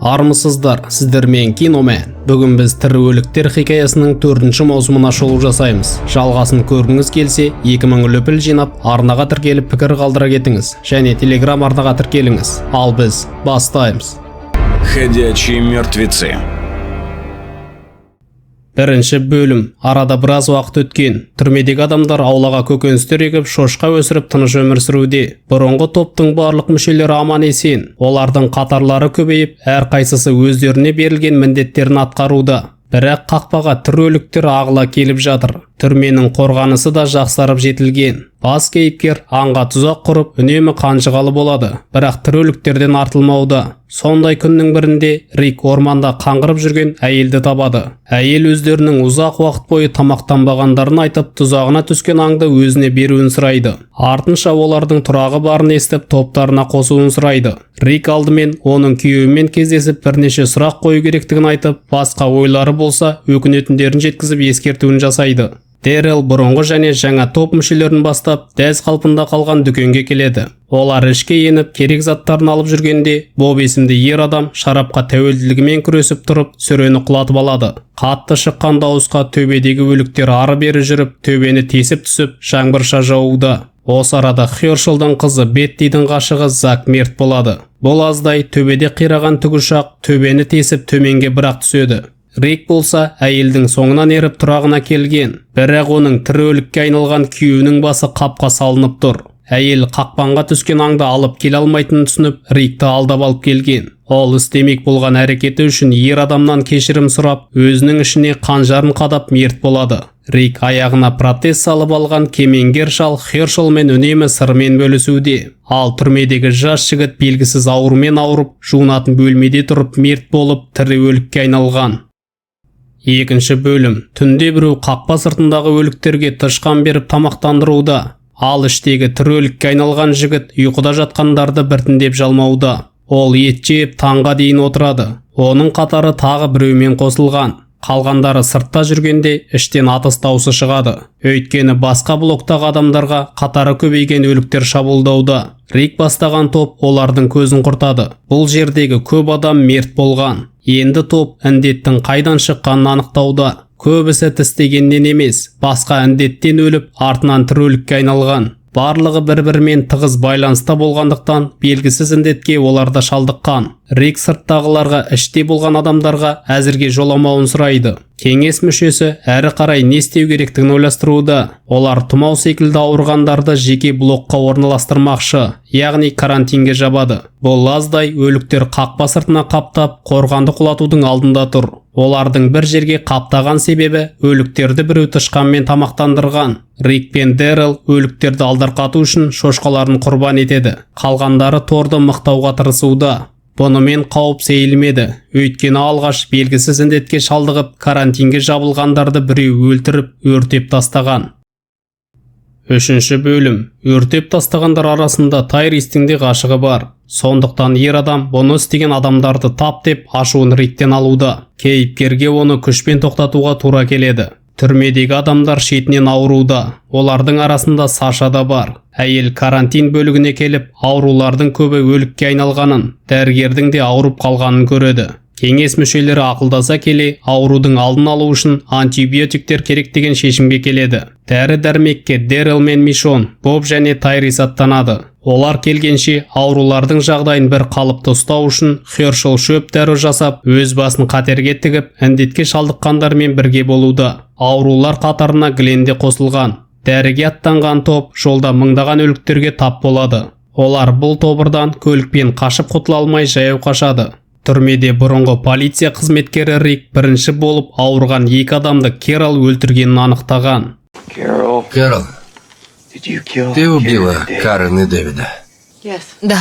Армысыздар, сіздермен Киномен. Бүгін біз тірі өліктер хикаясының 4-ші маусымына шолу жасаймыз. Жалғасын көргіңіз келсе, 2000 лүпіл жинап, арнаға тіркеліп пікір қалдыра кетіңіз, және Telegram арнаға тіркеліңіз. Ал біз бастаймыз. Ходячие мертвецы. Бірінші бөлім. Арада біраз уақыт өткен. Түрмедегі адамдар аулаға көкөністер егіп, шошқа өсіріп тыныш өмір сүруде. Бұрынғы топтың барлық мүшелері аман есен. Олардың қатарлары көбейіп, әрқайсысы өздеріне берілген міндеттерін атқаруда. Бірақ қақпаға тірі өліктер ағыла келіп жатыр. Түрменің қорғанысы да жақсарып жетілген. Бас кейіпкер аңға тұзақ құрып, үнемі қанжығалы болады, бірақ тірі өліктерден артылмауда. Сондай күннің бірінде Рик орманда қаңғырып жүрген әйелді табады. Әйел өздерінің ұзақ уақыт бойы тамақтанбағандарын айтып, тұзағына түскен аңды өзіне беруін сұрайды. Артынша олардың тұрағы барын естіп, топтарына қосуын сұрайды. Рик алдымен оның күйеуімен кездесіп, бірнеше сұрақ қою керектігін айтып, басқа ойлары болса, өкінетіндерін жеткізіп ескертуін жасайды. Дэрил бұрынғы және жаңа топ мүшелерін бастап, дәз қалпында қалған дүкенге келеді. Олар ішке еніп, керек заттарын алып жүргенде, Боб есімді ер адам шарапқа тәуелділігімен күресіп тұрып, сөрені құлатып алады. Қатты шыққан дауысқа төбедегі өліктер ары-бері жүріп, төбені тесіп түсіп, жаңбырша жауда. Осы арада Хершелдің қызы Беттидің ғашығы Зак мерт болады. Бұл аздай төбеде қираған тікұшақ төбені тесіп төменге бірақ түседі. Рик болса әйелдің соңынан еріп тұрағына келген, бірақ оның тірі өлікке айналған күйеуінің басы қапқа салынып тұр. Әйел қақпанға түскен аңды алып келе алмайтынын түсініп, Рикті алдап алып келген. Ол істемек болған әрекеті үшін ер адамнан кешірім сұрап, өзінің ішіне қанжарын қадап мерт болады. Рик аяғына протез салып алған кемеңгер шал Хершелмен үнемі сырмен бөлісуде. Ал түрмедегі жас жігіт белгісіз аурумен ауырып, жуынатын бөлмеде тұрып мерт болып, тірі өлікке айналған. Екінші бөлім. Түнде біреу қақпа сыртындағы өліктерге тышқан беріп тамақтандыруда. Ал іштегі тірі өлікке айналған жігіт ұйқыда жатқандарды біртіндеп жалмауда. Ол ет жеп таңға дейін отырады. Оның қатары тағы біреумен қосылған. Қалғандары сыртта жүргенде іштен атыс даусы шығады. Өйткені басқа блоктағы адамдарға қатары көбейген өліктер шабуылдауда. Рик бастаған топ олардың көзін құртады. Бұл жердегі көп адам мерт болған. Енді топ індеттің қайдан шыққанын анықтауда. Көбісі тістегеннен емес, басқа індеттен өліп, артынан тірі өлікке айналған. Барлығы бір-бірімен тығыз байланыста болғандықтан, белгісіз індетке оларда шалдыққан. Рик сырттағыларға іште болған адамдарға әзірге жоламауын сұрайды. Кеңес мүшесі әрі қарай не істеу керектігін ойластыруда. Олар тұмау секілді ауырғандарды жеке блокқа орналастырмақшы, яғни карантинге жабады. Бұл аздай өліктер қақпа сыртына қаптап, қорғанды құлатудың алдында тұр. Олардың бір жерге қаптаған себебі өліктерді біреу тышқанмен тамақтандырған. Рик пен Дэрил өліктерді алдарқату үшін шошқаларын құрбан етеді. Қалғандары торды мықтауға тырысуда. Бұнымен қауіп сейілмеді. Өйткені алғаш белгісіз індетке шалдығып, карантинге жабылғандарды біреу өлтіріп, өртеп тастаған. Үшінші бөлім. Өртеп тастағандар арасында Тайристің де ғашығы бар. Сондықтан ер адам бұны істеген адамдарды тап деп ашуын Риктен алуда. Кейіпкерге оны күшпен тоқтатуға тура келеді. Түрмедегі адамдар шетінен ауыруда. Олардың арасында Саша да бар. Әйел карантин бөлігіне келіп, аурулардың көбі өлікке айналғанын, дәрігердің де ауырып қалғанын көреді. Кеңес мүшелері ақылдаса келе, аурудың алдын алу үшін антибиотиктер керек деген шешімге келеді. Дәрі-дәрмекке Дэрил мен Мишон, Боб және Тайрис аттанады. Олар келгенше аурулардың жағдайын бір қалыпты ұстау үшін Хершел шөп дәрі жасап, өз басын қатерге тігіп, індетке шалдыққандармен бірге болуда. Аурулар қатарына Глен де қосылған. Дәріге аттанған топ жолда мыңдаған өліктерге тап болады. Олар бұл тобырдан көлікпен қашып құтыла алмай жаяу қашады. Түрмеде бұрынғы полиция қызметкері Рик бірінші болып ауырған екі адамды Кэрол өлтіргенін анықтаған. Кэрол, ты убила Карен и Дэвида? Да.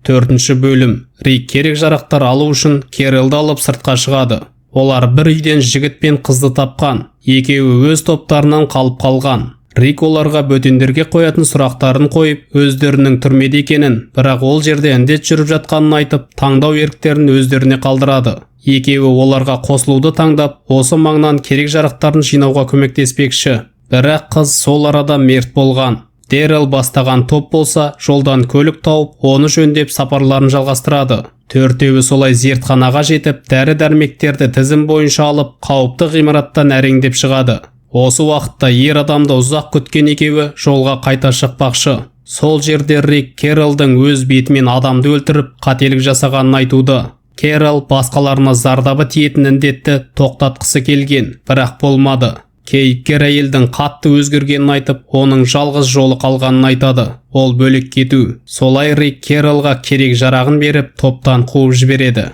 Төртінші бөлім. Рик керек жарақтар алу үшін Кэролды алып сыртқа шығады. Олар бір үйден жігіт пен қызды тапқан. Екеуі өз топтарынан қалып қалған. Рик оларға бөтендерге қоятын сұрақтарын қойып, өздерінің түрмеде екенін, бірақ ол жерде індет жүріп жатқанын айтып, таңдау еріктерін өздеріне қалдырады. Екеуі оларға қосылуды таңдап, осы маңнан керек жарақтарын жинауға көмектеспекші. Бірақ қыз сол арада мерт болған. Дэрил бастаған топ болса жолдан көлік тауып, оны жөндеп сапарларын жалғастырады. Төртеуі солай зертханаға жетіп, дәрі-дәрмектерді тізім бойынша алып, қауіпті ғимараттан әреңдеп шығады. Осы уақытта ер адамды ұзақ күткен екеуі жолға қайта шықпақшы. Сол жерде Рик Керролдың өз бетімен адамды өлтіріп, қателік жасағанын айтуды. Керрол басқаларына зардабы тиетін індетті тоқтатқысы келген, бірақ болмады. Кейіпкер әйелдің қатты өзгергенін айтып, оның жалғыз жолы қалғанын айтады. Ол бөлек кету. Солай Рик Керролға керек жарағын беріп, топтан қуып жібереді.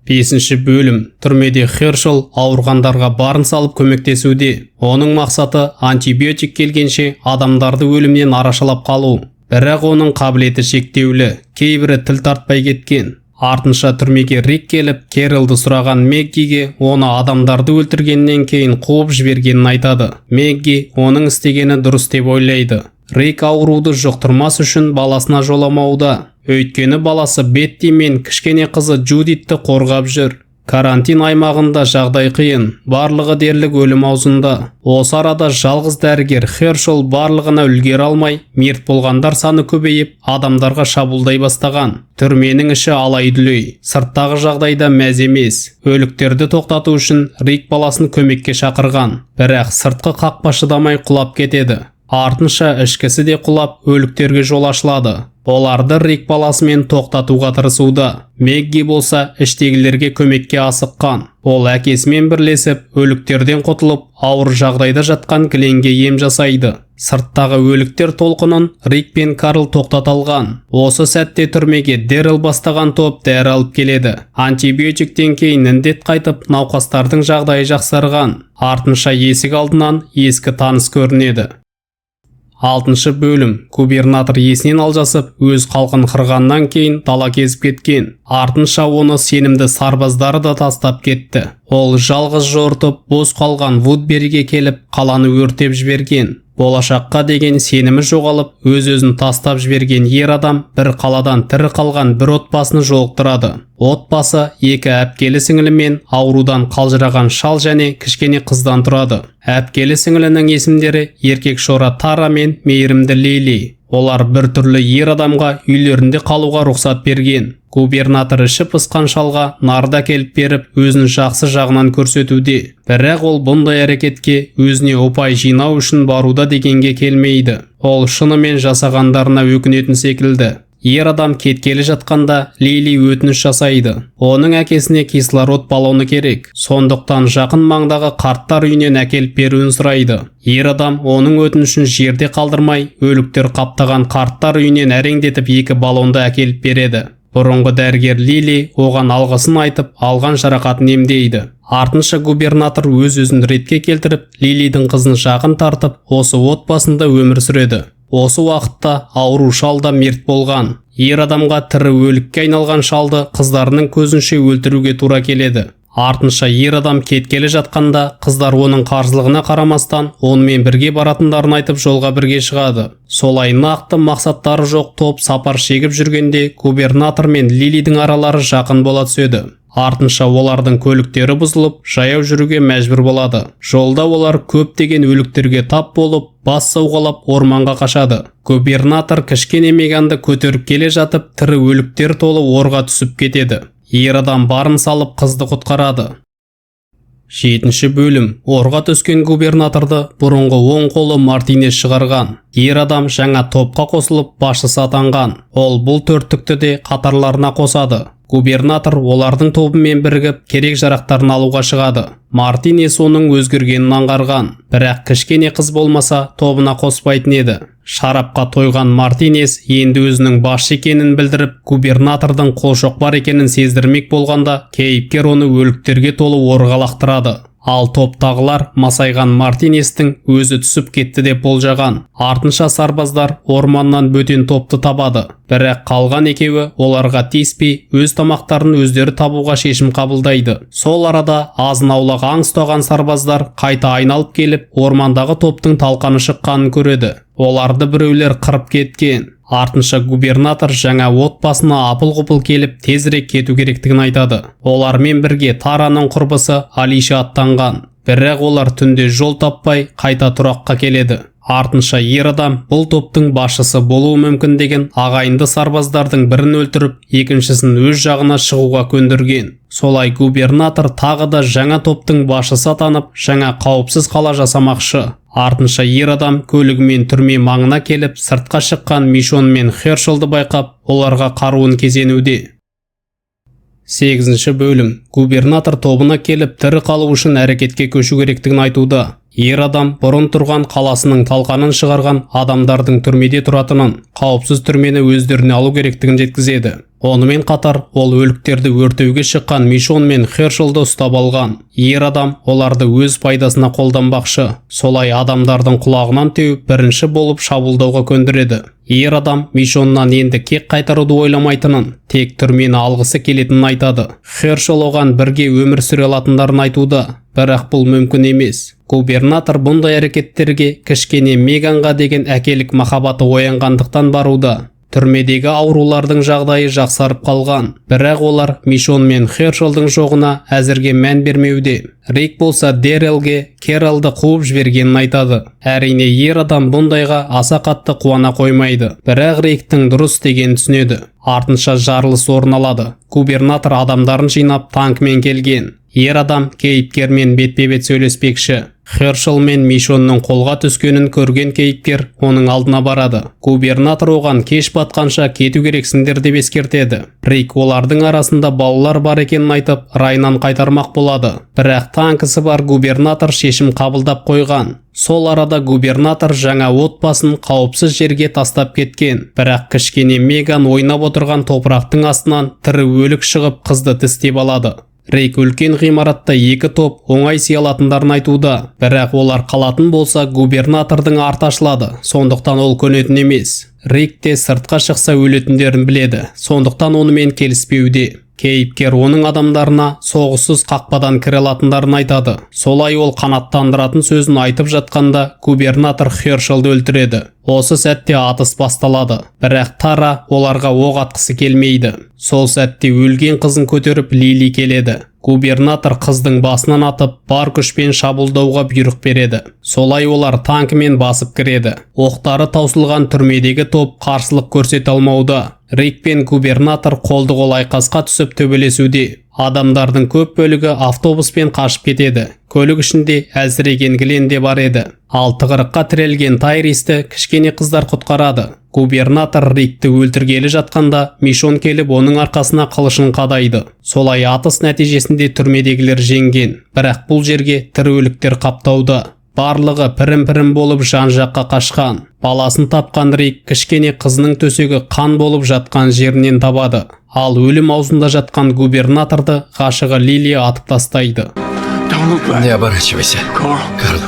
5-ші бөлім. Түрмеде Хершел ауырғандарға барын салып көмектесуде. Оның мақсаты антибиотик келгенше адамдарды өлімнен арашалап қалу. Бірақ оның қабілеті шектеулі. Кейбірі тіл тартпай кеткен. Артынша түрмеге Рик келіп, Керролды сұраған Мэггиге оны адамдарды өлтіргеннен кейін қуып жібергенін айтады. Мэгги оның істегені дұрыс деп ойлайды. Рик ауруды жұқтырмас үшін баласына жоламауда. Өйткені баласы Бетти мен кішкене қызы Джудитті қорғап жүр. Карантин аймағында жағдай қиын, барлығы дерлік өлім аузында. Осы арада жалғыз дәрігер Хершел барлығына үлгере алмай, мерт болғандар саны көбейіп, адамдарға шабуылдай бастаған. Түрменің іші алай-дүлей, сырттағы жағдайда мәз емес. Өліктерді тоқтату үшін Рик баласын көмекке шақырған, бірақ сыртқы қақпа шыдамай құлап кетеді. Артынша ішкісі де құлап, өліктерге жол ашылады. Оларды Рик баласымен тоқтатуға тырысуда. Мэгги болса іштегілерге көмекке асыққан. Ол әкесімен бірлесіп, өліктерден құтылып, ауыр жағдайда жатқан Гленге ем жасайды. Сырттағы өліктер толқынын Рик пен Карл тоқтата алған. Осы сәтте түрмеге Дэрил бастаған топ дәрі алып келеді. Антибиотиктен кейін індет қайтып, науқастардың жағдайы жақсарған. Артынша есік алдынан ескі таныс көрінеді. 6-шы бөлім. Губернатор есінен алжасып, өз халқын қырғаннан кейін дала кезіп кеткен. Артынша оны сенімді сарбаздары да тастап кетті. Ол жалғыз жортып, бос қалған Вудбериге келіп, қаланы өртеп жіберген. Болашаққа деген сенімі жоғалып, өз-өзін тастап жіберген ер адам бір қаладан тірі қалған бір отбасыны жолықтырады. Отбасы екі әпкелі сіңілі мен аурудан қалжыраған шал және кішкене қыздан тұрады. Әпкелі сіңілінің есімдері еркек шора Тара мен мейірімді Лили. Олар бір түрлі ер адамға үйлерінде қалуға рұқсат берген. Губернатор іші пысқан шалға нарды әкеліп беріп, өзін жақсы жағынан көрсетуде. Бірақ ол бұндай әрекетке өзіне ұпай жинау үшін баруда дегенге келмейді. Ол шынымен жасағандарына өкінетін секілді. Ер адам кеткелі жатқанда Лили өтініш жасайды. Оның әкесіне кислород баллоны керек. Сондықтан жақын маңдағы қарттар үйінен әкеліп беруін сұрайды. Ер адам оның өтінішін жерде қалдырмай, өліктер қаптаған қарттар үйінен әреңдетіп екі баллонды әкеліп береді. Бұрынғы дәрігер Лили оған алғысын айтып, алған жарақатын емдейді. Артынша губернатор өз-өзін ретке келтіріп, Лилидің қызын жағын тартып, осы отбасында өмір сүреді. Осы уақытта ауру шал да мерт болған. Ер адамға тірі өлікке айналған шалды қыздарының көзінше өлтіруге тура келеді. Артынша ер адам кеткелі жатқанда, қыздар оның қарсылығына қарамастан, онымен бірге баратындарын айтып жолға бірге шығады. Солай нақты мақсаттары жоқ топ сапар шегіп жүргенде, губернатор мен Лилидің аралары жақын бола түседі. Артынша олардың көліктері бұзылып, жаяу жүруге мәжбүр болады. Жолда олар көптеген өліктерге тап болып, бас сауғалап орманға қашады. Губернатор кішкене Меганды көтеріп келе жатып, тірі өліктер толы орға түсіп кетеді. Ер адам барын салып қызды құтқарады. 7-ші бөлім. Орға түскен губернаторды бұрынғы оң қолы Мартинес шығарған. Ер адам жаңа топқа қосылып басшысы атанған. Ол бұл төрттікті де қатарларына қосады. Губернатор олардың тобымен бірігіп керек жарақтарын алуға шығады. Мартинес оның өзгергенін аңғарған, бірақ кішкене қыз болмаса тобына қоспайтын еді. Шарапқа тойған Мартинес енді өзінің басшы екенін білдіріп, губернатордың қолшоқпар екенін сездірмек болғанда, кейіпкер оны өліктерге толы орға лақтырады. Ал топтағылар масайған Мартинестің өзі түсіп кетті деп болжаған. Артынша сарбаздар орманнан бөтен топты табады. Бірақ қалған екеуі оларға тиіспей, өз тамақтарын өздері табуға шешім қабылдайды. Сол арада азын-аулақ аң ұстаған сарбаздар қайта айналып келіп, ормандағы топтың талқаны шыққанын көреді. Оларды біреулер қырып кеткен. Артынша губернатор жаңа отбасына апыл-ғұпыл келіп, тезірек кету керектігін айтады. Олармен бірге Тараның құрбысы Алиша аттанған. Бірақ олар түнде жол таппай қайта тұраққа келеді. Артынша ер адам бұл топтың басшысы болуы мүмкін деген ағайынды сарбаздардың бірін өлтіріп, екіншісін өз жағына шығуға көндірген. Солай губернатор тағы да жаңа топтың басшысы атанып, жаңа қауіпсіз қала жасамақшы. Артынша ер адам көлігімен түрме маңына келіп, сыртқа шыққан Мишон мен Хершелді байқап, оларға қаруын кезенуде. 8 бөлім. Губернатор тобына келіп, тірі қалу үшін әрекетке көшу керектігін айтуда. Ер адам бұрын тұрған қаласының талқанын шығарған адамдардың түрмеде тұратынын, қауіпсіз түрмені өздеріне алу керектігін жеткізеді. Онымен қатар, ол өліктерді өртеуге шыққан Мишон мен Хершелді ұстап алған. Ер адам оларды өз пайдасына қолданбақшы. Солай адамдардың құлағынан теуіп, бірінші болып шабуылдауға көндіреді. Ер адам Мишоннан енді кек қайтаруды ойламайтынын, тек түрмені алғысы келетінін айтады. Хершел оған бірге өмір сүре алатындарын айтуда, бірақ бұл мүмкін емес. Губернатор бұндай әрекеттерге кішкене Меганға деген әкелік махаббаты оянғандықтан баруда. Түрмедегі аурулардың жағдайы жақсарып қалған, бірақ олар Мишон мен Хершелдің жоғына әзірге мән бермеуде. Рик болса Дэрилге Кералды қуып жібергенін айтады. Әрине ер адам бұндайға аса қатты қуана қоймайды, бірақ Риктің дұрыс дегенін түсінеді. Артынша жарылыс орын алады. Губернатор адамдарын жинап танкмен келген. Ер адам кейіпкермен бетпе-бет сөйлеспекші. Хершел мен Мишонның қолға түскенін көрген кейіпкер оның алдына барады. Губернатор оған кеш батқанша кету керексіңдер деп ескертеді. Рик олардың арасында балалар бар екенін айтып, райынан қайтармақ болады. Бірақ танкісі бар губернатор шешім қабылдап қойған. Сол арада губернатор жаңа отбасын қауіпсіз жерге тастап кеткен. Бірақ кішкене Меган ойнап отырған топырақтың астынан тірі өлік шығып қызды тістеп алады. Рик үлкен ғимаратта екі топ оңай сиялатындарын айтуда, бірақ олар қалатын болса губернатордың арты ашылады, сондықтан ол көнетін емес. Рик те сыртқа шықса өлетіндерін біледі, сондықтан онымен келіспеуде. Кейіпкер оның адамдарына соғыссыз қақпадан кіре алатындарын айтады. Солай ол қанаттандыратын сөзін айтып жатқанда губернатор Хершелді өлтіреді. Осы сәтте атыс басталады, бірақ Тара оларға оқ атқысы келмейді. Сол сәтте өлген қызын көтеріп Лили келеді. Губернатор қыздың басынан атып, бар күшпен шабуылдауға бұйрық береді. Солай олар танкімен басып кіреді. Оқтары таусылған түрмедегі топ қарсылық көрсете алмауда. Рик пен губернатор қолды-қол айқасқа түсіп төбелесуде. Адамдардың көп бөлігі автобуспен қашып кетеді. Көлік ішінде әлсіреген Глен де бар еді. Ал тығырыққа тірелген Тайристі кішкене қыздар құтқарады. Губернатор Рикті өлтіргелі жатқанда Мишон келіп оның арқасына қылышын қадайды. Солай атыс нәтижесінде түрмедегілер жеңген. Бірақ бұл жерге тірі өліктер қаптауда. Барлығы пірім-пірім болып жан-жаққа қашқан. Баласын тапқан Рик кішкене қызының төсегі қан болып жатқан жерінен табады. Ал өлім аузында жатқан губернаторды ғашығы Лили атып тастайды. Не оборачивайся, Карл.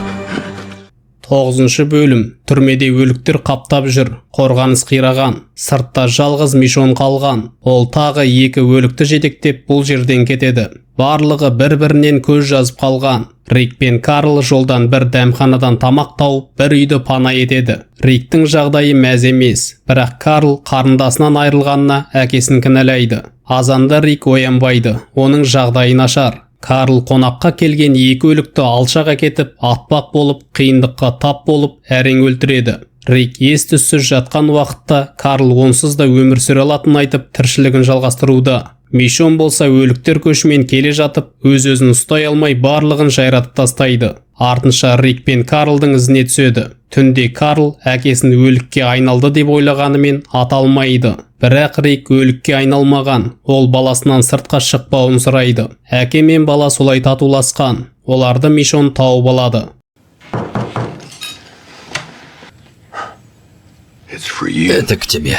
9 бөлім. Түрмеде өліктер қаптап жүр. Қорғаныс қираған. Сыртта жалғыз Мишон қалған. Ол тағы екі өлікті жетектеп бұл жерден кетеді. Барлығы бір-бірінен көз жазып қалған. Рик пен Карл жолдан бір дәмханадан тамақ тауып, бір үйді пана етеді. Риктің жағдайы мәз емес, бірақ Карл қарындасынан айырылғанына әкесін кінәлайды. Азанда Рик оянбайды, оның жағдайы нашар. Карл қонаққа келген екі өлікті алшақ әкетіп, атпақ болып, қиындыққа тап болып, әрең өлтіреді. Рик ес-түссіз жатқан уақытта Карл онсыз да өмір сүре алатынын айтып, тіршілігін жалғастыруда. Мишон болса өліктер көшімен келе жатып, өз-өзін ұстай алмай барлығын жайратып тастайды. Артынша Рик пен Карлдың ізіне түседі. Түнде Карл әкесін өлікке айналды деп ойлағанымен ата алмайды. Бірақ Рик өлікке айналмаған, ол баласынан сыртқа шықпауын сұрайды. Әке мен бала солай татуласқан, оларды Мишон тауып алады. Это к тебе.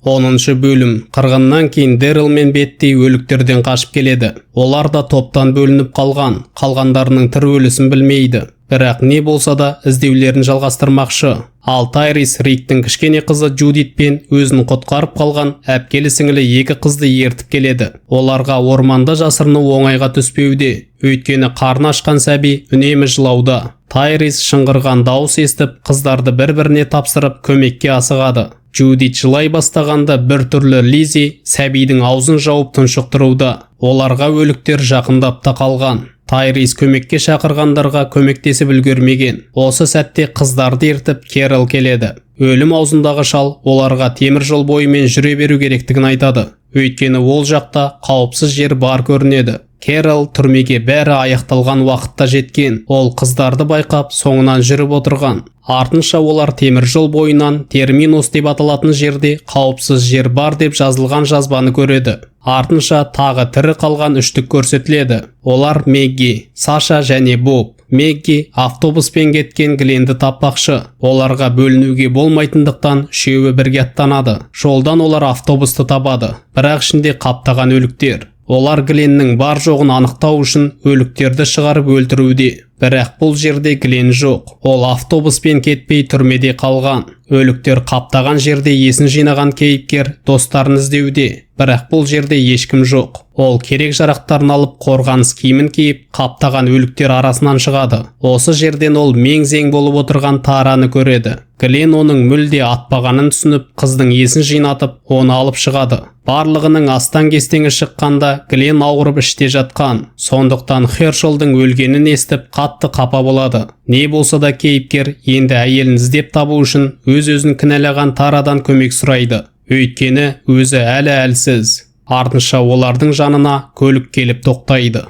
10 бөлім. Қырғыннан кейін Дэрил мен Бетти өліктерден қашып келеді. Олар да топтан бөлініп қалған, қалғандарының тірі өлісін білмейді. Бірақ не болса да іздеулерін жалғастырмақшы. Ал Тайрис Риктің кішкене қызы Джудит пен өзін құтқарып қалған әпкелі сіңілі екі қызды ертіп келеді. Оларға орманда жасырыну оңайға түспеуде. Өйткені қарны ашқан сәби үнемі жылауда. Тайрис шыңғырған дауыс естіп, қыздарды бір-біріне тапсырып көмекке асығады. Джудит жылай бастағанда бір түрлі Лизи сәбидің аузын жауып тұншықтыруда. Оларға өліктер жақындап та қалған. Тайрис көмекке шақырғандарға көмектесіп үлгермеген. Осы сәтте қыздарды ертіп Керол келеді. Өлім аузындағы шал оларға темір жол бойымен жүре беру керектігін айтады. Өйткені ол жақта қауіпсіз жер бар көрінеді. Керол түрмеге бәрі аяқталған уақытта жеткен. Ол қыздарды байқап соңынан жүріп отырған. Артынша олар темір жол бойынан терминус деп аталатын жерде қауіпсіз жер бар деп жазылған жазбаны көреді. Артынша тағы тірі қалған үштік көрсетіледі. Олар Мэгги, Саша және Боб. Мэгги автобуспен кеткен Гленді таппақшы. Оларға бөлінуге болмайтындықтан үшеуі бірге аттанады. Жолдан олар автобусты табады, бірақ ішінде қаптаған өліктер. Олар Гленнің бар жоғын анықтау үшін өліктерді шығарып өлтіруде. Бірақ бұл жерде Глен жоқ. Ол автобуспен кетпей түрмеде қалған. Өліктер қаптаған жерде есін жинаған кейіпкер достарын іздеуде. Бірақ бұл жерде ешкім жоқ. Ол керек жарақтарын алып қорғаныс киімін киіп, қаптаған өліктер арасынан шығады. Осы жерден ол мең-зең болып отырған Тараны көреді. Глен оның мүлде атпағанын түсініп, қыздың есін жинатып, оны алып шығады. Барлығының астан-кестеңі шыққанда Глен ауырып іште жатқан. Сондықтан Хершолдың өлгенін естіп, қатты қапа болады. Не болса да кейіпкер енді әйелін іздеп табу үшін өз-өзін кінәлаған Тарадан көмек сұрайды. Өйткені өзі әлі әлсіз. Артынша олардың жанына көлік келіп тоқтайды.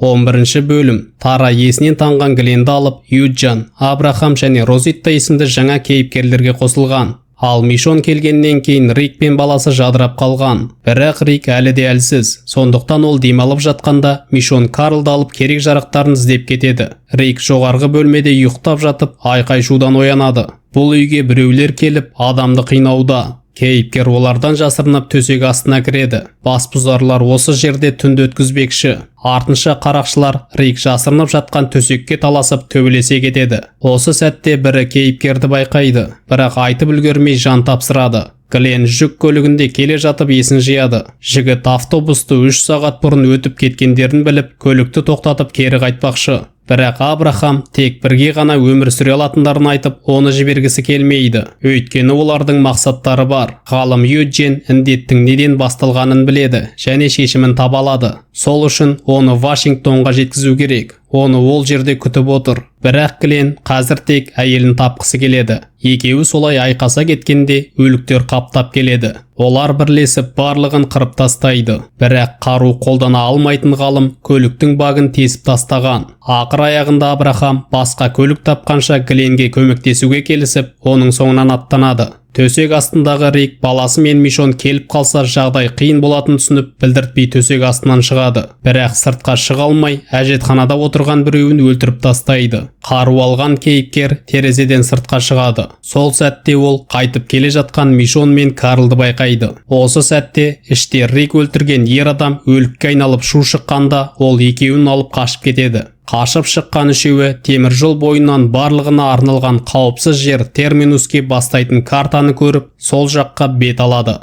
11-ші бөлім. Тара есінен танған Гленді алып, Юджан, Абрахам және Розитта есімді жаңа кейіпкерлерге қосылған. Ал Мишон келгеннен кейін Рик пен баласы жадырап қалған. Бірақ Рик әлі де әлсіз. Сондықтан ол демалып жатқанда Мишон Карлды алып керек жарақтарын іздеп кетеді. Рик жоғарғы бөлмеде ұйықтап жатып, айқай-шудан оянады. Бұл үйге біреулер келіп, адамды қинауда. Кейіпкер олардан жасырынып төсек астына кіреді. Басбұзарлар осы жерде түнді өткізбекші. Артынша қарақшылар Рик жасырынып жатқан төсекке таласып төбелесе кетеді. Осы сәтте бірі кейіпкерді байқайды, бірақ айтып үлгермей жан тапсырады. Глен жүк көлігінде келе жатып есін жияды. Жігіт автобусты 3 сағат бұрын өтіп кеткендерін біліп, көлікті тоқтатып кері қайтпақшы. Бірақ Абрахам тек бірге ғана өмір сүре алатындарын айтып, оны жібергісі келмейді. Өйткені олардың мақсаттары бар. Ғалым Юджин індеттің неден басталғанын біледі және шешімін таба алады. Сол үшін оны Вашингтонға жеткізу керек. Оны ол жерде күтіп отыр. Бірақ Глен қазір тек әйелін тапқысы келеді. Екеуі солай айқаса кеткенде өліктер қаптап келеді. Олар бірлесіп барлығын қырып тастайды. Бірақ қару қолдана алмайтын ғалым көліктің багын тесіп тастаған. Ақыр аяғында Абрахам басқа көлік тапқанша Гленге көмектесуге келісіп, оның соңынан аттанады. Төсек астындағы Рик баласы мен Мишон келіп қалса жағдай қиын болатын түсініп, білдіртпей төсек астынан шығады. Бірақ сыртқа шыға алмай, әжетханада отырған біреуін өлтіріп тастайды. Қару алған кейіпкер терезеден сыртқа шығады. Сол сәтте ол қайтып келе жатқан Мишон мен Карлды байқайды. Осы сәтте іште Рик өлтірген ер адам өлікке айналып шу шыққанда, ол екеуін алып қашып кетеді. Қашып шыққан үшеуі темір жол бойынан барлығына арналған қауіпсіз жер терминуске бастайтын картаны көріп, сол жаққа бет алады.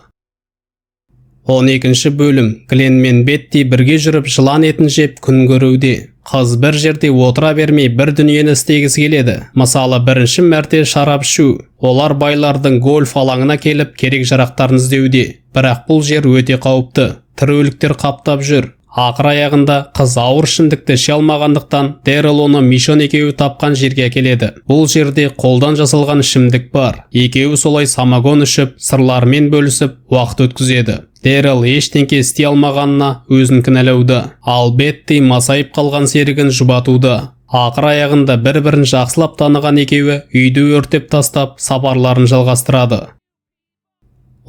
12-ші бөлім. Глен мен Бетти бірге жүріп жылан етін жеп күн көруде. Қыз бір жерде отыра бермей бір дүниені істегісі келеді. Мысалы, бірінші мәрте шарап ішу. Олар байлардың гольф алаңына келіп керек жарақтарын іздеуде. Бірақ бұл жер өте қауіпті. Тірі өліктер қаптап жүр. Ақыр аяғында қыз ауыр ішімдікті іше алмағандықтан Дэрил оны Мишон екеуі тапқан жерге әкеледі. Бұл жерде қолдан жасалған ішімдік бар. Екеуі солай самогон ішіп, сырларымен бөлісіп, уақыт өткізеді. Дэрил ештеңке істей алмағанына өзін кінәлауда, ал Бетти масайып қалған серігін жұбатуда. Ақыр аяғында бір-бірін жақсылап таныған екеуі үйді өртеп тастап, сапарларын жалғастырады.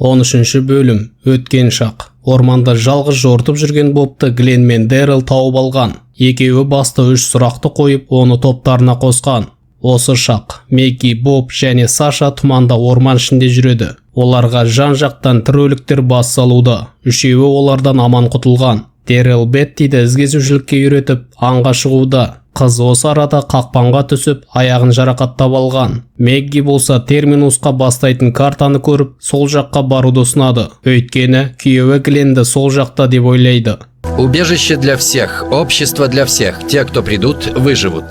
13-ші бөлім. Өткен шақ. Орманда жалғыз жортып жүрген Бобты Глен мен Дэрил тауып алған. Екеуі баста 3 сұрақты қойып, оны топтарына қосқан. Осы шақ Мэгги, Боб және Саша тұманда орман ішінде жүреді. Оларға жан-жақтан тірі өліктер бас салуда. Үшеуі олардан аман құтылған. Дэрил Беттиді ізгезушілікке үйретіп, аңға шығуда. Қыз осы арада қақпанға түсіп, аяғын жарақаттап алған. Мэгги болса терминусқа бастайтын картаны көріп, сол жаққа баруды ұсынады. Өйткені күйеуі Гленді сол жақта деп ойлайды. Убежище для всех, общество для всех. Те, кто придут, выживут.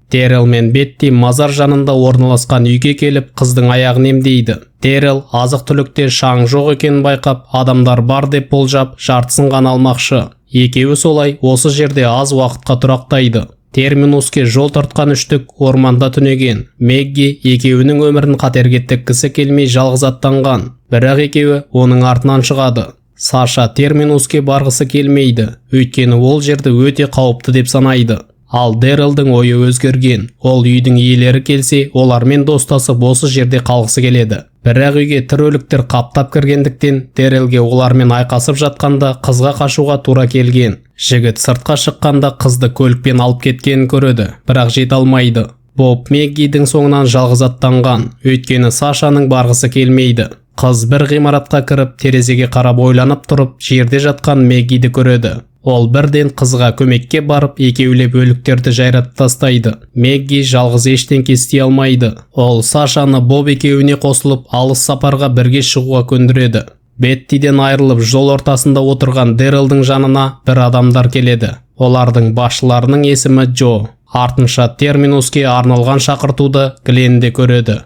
Дэрил мен Бетти мазар жанында орналасқан үйге келіп, қыздың аяғын емдейді. Дэрил азық-түлікте шаң жоқ екенін байқап, адамдар бар деп болжап, жартысын ғана алмақшы. Екеуі солай осы жерде аз уақытқа тұрақтайды. Терминуске жол тартқан үштік орманда түнеген. Мэгги екеуінің өмірін қатерге тіккісі келмей жалғыз аттанған. Бірақ екеуі оның артынан шығады. Саша Терминуске барғысы келмейді, өйткені ол жерді өте қауіпті деп санайды. Ал Дэрилдің ойы өзгерген. Ол үйдің иелері келсе, олармен достасып осы жерде қалғысы келеді. Бірақ үйге тірі өліктер қаптап кіргендіктен Дэрилге олармен айқасып жатқанда қызға қашуға тура келген. Жігіт сыртқа шыққанда қызды көлікпен алып кеткенін көреді, бірақ жете алмайды. Боб Мэггидің соңынан жалғыз аттанған, өйткені Сашаның барғысы келмейді. Қыз бір ғимаратқа кіріп, терезеге қарап ойланып тұрып, жерде жатқан Мэггиді көреді. Ол бірден қызға көмекке барып, екеулеп өліктерді жайратып тастайды. Мэгги жалғыз ештеңе істей алмайды. Ол Сашаны Боб екеуіне қосылып, алыс сапарға бірге шығуға көндіреді. Беттиден айырылып, жол ортасында отырған Дэрилдің жанына бір адамдар келеді. Олардың басшыларының есімі Джо. Артынша Терминуске арналған шақыртуды Гленде көреді.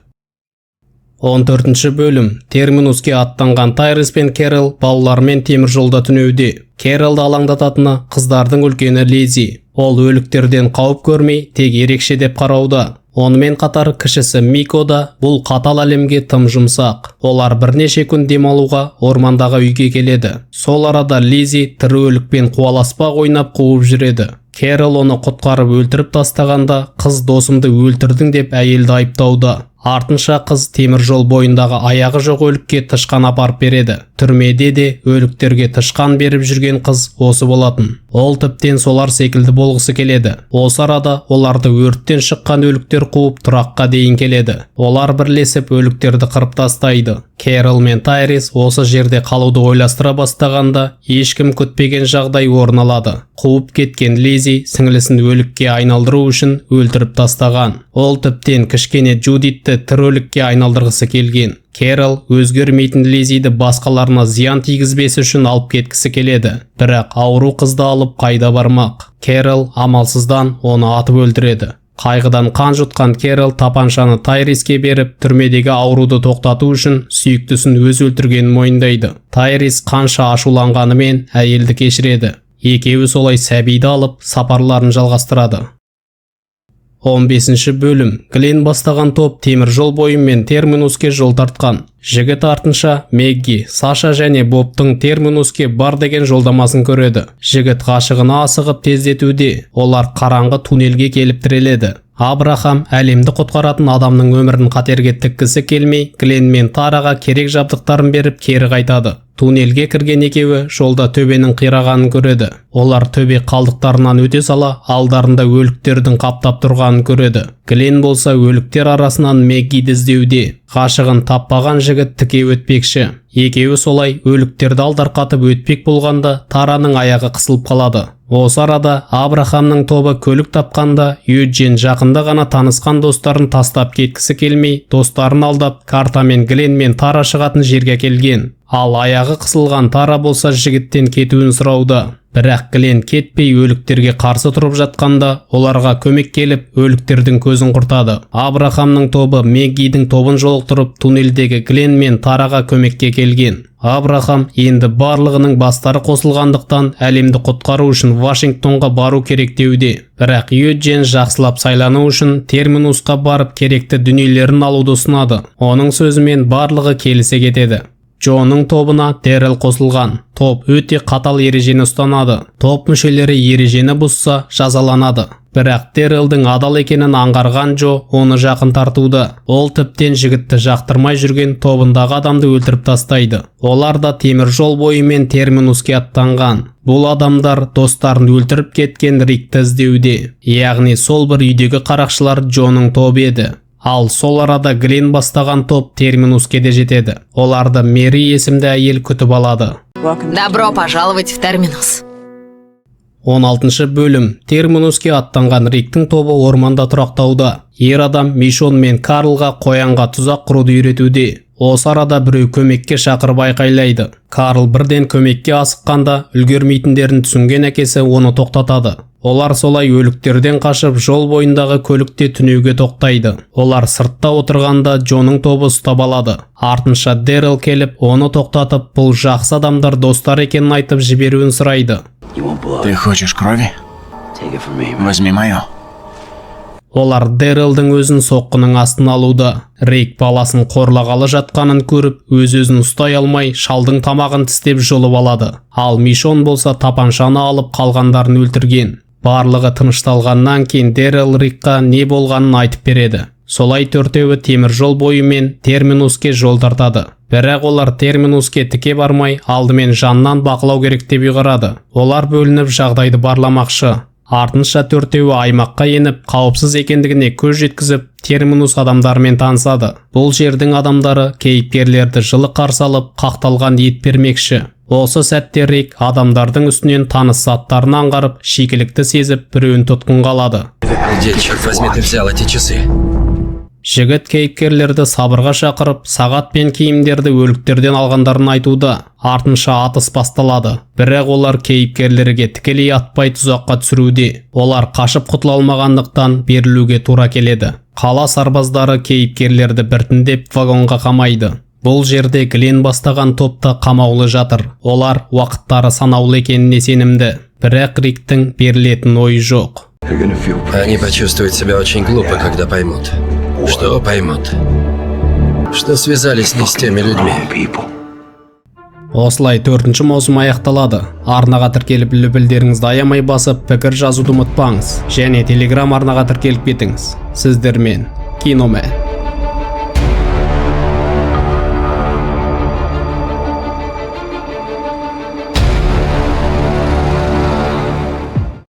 14-ші бөлім. Терминуске аттанған Тайрис пен Керол балалармен темір жолда түнеуде. Керолды алаңдататыны қыздардың үлкені Лизи. Ол өліктерден қауіп көрмей, тек ерекше деп қарауда. Онымен қатар кішісі Мико да бұл қатал әлемге тым жұмсақ. Олар бірнеше күн демалуға ормандағы үйге келеді. Сол арада Лизи тірі өлікпен қуаласпақ ойнап қуып жүреді. Керол оны құтқарып өлтіріп тастағанда, қыз досымды өлтірдің деп әйелді айыптауда. Артынша қыз темір жол бойындағы аяғы жоқ өлікке тышқан апарып береді. Түрмеде де өліктерге тышқан беріп жүрген қыз осы болатын. Ол тіптен солар секілді болғысы келеді. Осы арада оларды өрттен шыққан өліктер қуып тұраққа дейін келеді. Олар бірлесіп өліктерді қырып тастайды. Керол мен Тайрис осы жерде қалуды ойластыра бастағанда, ешкім күтпеген жағдай орын алады. Қуып кеткен Лизи сіңлісін өлікке айналдыру үшін өлтіріп тастаған. Ол тіптен кішкене Джудитті тірі өлікке айналдырғысы келген. Керол өзгермейтін Лизиді басқаларына зиян тигізбесі үшін алып кеткісі келеді. Бірақ ауру қызды алып қайда бармақ? Керол амалсыздан оны атып өлтіреді. Қайғыдан қан жұтқан Керол тапаншаны Тайриске беріп, түрмедегі ауруды тоқтату үшін сүйіктісін өз өлтіргенін мойындайды. Тайрис қанша ашуланғанымен әйелді кешіреді. Екеуі солай сәбиді алып, сапарларын жалғастырады. 15-ші бөлім. Глен бастаған топ темір жол бойымен Терминуске жол тартқан. Жігіт артынша Мэгги, Саша және Бобтың Терминуске бар деген жолдамасын көреді. Жігіт ғашығына асығып тездетуде. Олар қараңғы туннельге келіп тіреледі. Абрахам әлемді құтқаратын адамның өмірін қатерге тіккісі келмей, Глен мен Тараға керек жабдықтарын беріп кері қайтады. Туннельге кірген екеуі жолда төбенің қирағанын көреді. Олар төбе қалдықтарынан өте сала, алдарында өліктердің қаптап тұрғанын көреді. Глен болса өліктер арасынан Мэггиді іздеуде. Ғашығын таппаған жігіт тіке өтпекші. Екеуі солай өліктерді алдарқатып өтпек болғанда Тараның аяғы қысылып қалады. Осы арада Абрахамның тобы көлік тапқанда, Юджин жақында ғана танысқан достарын тастап кеткісі келмей, достарын алдап, Карта мен Глен мен Тара шығатын жерге келген. Ал аяғы қысылған Тара болса жігіттен кетуін сұрауда. Бірақ Глен кетпей өліктерге қарсы тұрып жатқанда, оларға көмек келіп, өліктердің көзін құртады. Абрахамның тобы Мэггидің тобын жолықтырып, туннельдегі Глен мен Тараға көмекке келген. Абрахам енді барлығының бастары қосылғандықтан әлемді құтқару үшін Вашингтонға бару керек деуде. Бірақ Юджин жақсылап сайлану үшін Терминусқа барып керекті дүниелерін алуды ұсынады. Оның сөзімен барлығы келісе кетеді. Джоның тобына Дэрил қосылған. Топ өте қатал ережені ұстанады. Топ мүшелері ережені бұзса жазаланады. Бірақ Дэрилдің адал екенін аңғарған Джо оны жақын тартуда. Ол тіптен жігітті жақтырмай жүрген тобындағы адамды өлтіріп тастайды. Олар да темір жол бойымен Терминуске аттанған. Бұл адамдар достарын өлтіріп кеткен Рикті іздеуде. Яғни сол бір үйдегі қарақшылар Джоның тобы еді. Ал сол арада Глен бастаған топ Терминуске де жетеді. Оларды Мэри есімді әйел күтіп алады. Добро пожаловать в Терминус. 16-шы бөлім. Терминуске аттанған Риктің тобы орманда тұрақтауда. Ер адам Мишон мен Карлға қоянға тұзақ құруды үйретуде. Осы арада біреу көмекке шақырып айқайлайды. Карл бірден көмекке асыққанда, үлгермейтіндерін түсінген әкесі оны тоқтатады. Олар солай өліктерден қашып жол бойындағы көлікте түнеуге тоқтайды. Олар сыртта отырғанда Джоның тобы ұстап алады. Артынша Дэрил келіп, оны тоқтатып, бұл жақсы адамдар достар екенін айтып жіберуін сұрайды. Ты хочешь крови? Возьми мою. Олар Дэрилдің өзін соққының астына алуда. Рик баласын қорлағалы жатқанын көріп, өз-өзін ұстай алмай, шалдың тамағын тістеп жұлып алады. Ал Мишон болса тапаншаны алып қалғандарын өлтірген. Барлығы тынышталғаннан кейін Дэрил Рикқа не болғанын айтып береді. Солай төртеуі темір жол бойымен Терминуске жол тартады. Бірақ олар Терминуске тіке бармай, алдымен жаннан бақылау керек деп ұйғарады. Олар бөлініп жағдайды барламақшы. Артынша төртеуі аймаққа еніп, қауіпсіз екендігіне көз жеткізіп, Терминус адамдарымен танысады. Бұл жердің адамдары кейіпкерлерді жылы қарсы алып, қақталған ет бермекші. Осы сәтте Рик адамдардың үстінен таныс заттарын аңғарып, шикілікті сезіп, біреуін тұтқынға алады. Где, черт возьми, ты взял эти часы? Жігіт кейіпкерлерді сабырға шақырып, сағат пен киімдерді өліктерден алғандарын айтуда. Артынша атыс басталады. Бірақ олар кейіпкерлерге тікелей атпай тұзаққа түсіруде. Олар қашып құтыла алмағандықтан берілуге тура келеді. Қала сарбаздары кейіпкерлерді біртіндеп вагонға қамайды. Бұл жерде Глен бастаған топта қамаулы жатыр. Олар уақыттары санаулы екеніне сенімді. Бірақ Риктің берілетін ойы жоқ. Они почувствуют себя очень глупо, когда поймут. Что поймут? Что связались не с теми людьми. Осылай 4-ші маусым аяқталады. Арнаға тіркеліп лүпілдеріңізді аямай басып, пікір жазуды ұмытпаңыз. Және Telegram арнаға тіркеліп кетіңіз. Сіздермен Киномен.